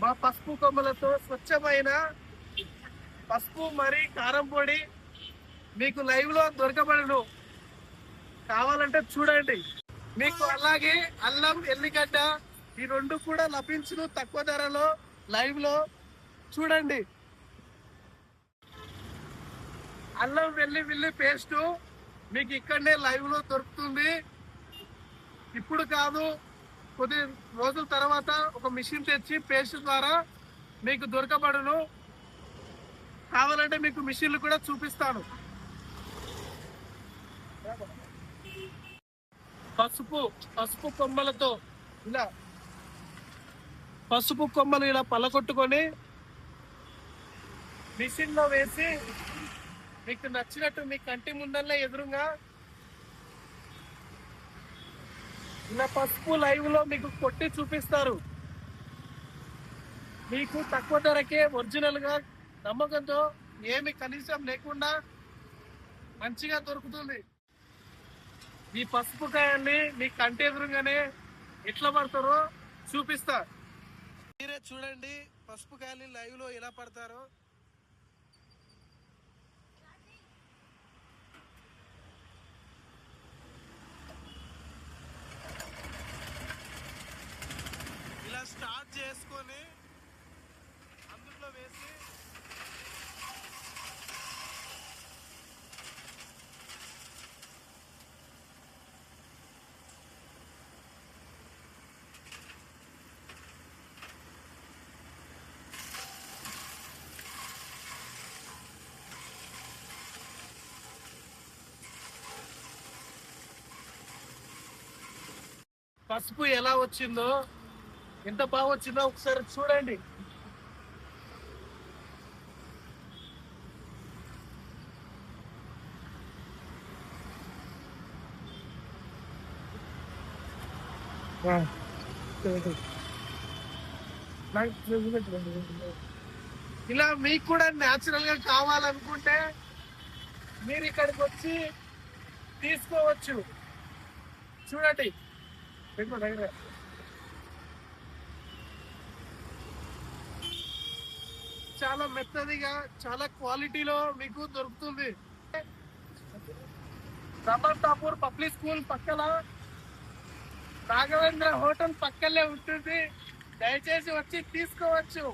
మా పసుపు కొమ్మలతో స్వచ్ఛమైన పసుపు మరి కారం పొడి మీకు లైవ్ లో దొరకబడను. కావాలంటే చూడండి. మీకు అలాగే అల్లం ఎల్లిగడ్డ ఈ రెండు కూడా లభించును తక్కువ ధరలో. లైవ్ లో చూడండి. అల్లం వెల్లి పేస్ట్ మీకు ఇక్కడనే లైవ్ లో దొరుకుతుంది. ఇప్పుడు కాదు, కొద్ది రోజుల తర్వాత ఒక మిషన్ తెచ్చి పేస్ట్ ద్వారా మీకు దొరకబడును. కావాలంటే మీకు మిషన్లు కూడా చూపిస్తాను. పసుపు కొమ్మలతో ఇలా పసుపు కొమ్మలు ఇలా పలకొట్టుకొని మిషన్ లో వేసి మీకు నచ్చినట్టు మీ కంటి ముందల్లే ఎదురుగా ఇలా పసుపు లైవ్ లో మీకు కొట్టి చూపిస్తారు. మీకు తక్కువ ధరకే ఒరిజినల్ గా నమ్మకంతో ఏమి కనీసం లేకుండా మంచిగా దొరుకుతుంది. ఈ పసుపు కాయల్ని మీ కంటి ఎదురుగానే ఎట్లా పడతారో చూపిస్తా. మీరే చూడండి పసుపు కాయల్ని లైవ్ లో ఎలా పడతారో. ఇలా స్టార్ట్ చేసుకొని అందులో వేసి పసుపు ఎలా వచ్చిందో, ఎంత బాగా వచ్చిందో ఒకసారి చూడండి. ఇలా మీకు కూడా న్యాచురల్ గా కావాలనుకుంటే మీరు ఇక్కడికి వచ్చి తీసుకోవచ్చు. చూడండి, చాలా మెత్తదిగా చాలా క్వాలిటీలో మీకు దొరుకుతుంది. రమణాపూర్ పబ్లిక్ స్కూల్ పక్కన రాఘవేంద్ర హోటల్ పక్కనే ఉంటుంది. దయచేసి వచ్చి తీసుకోవచ్చు.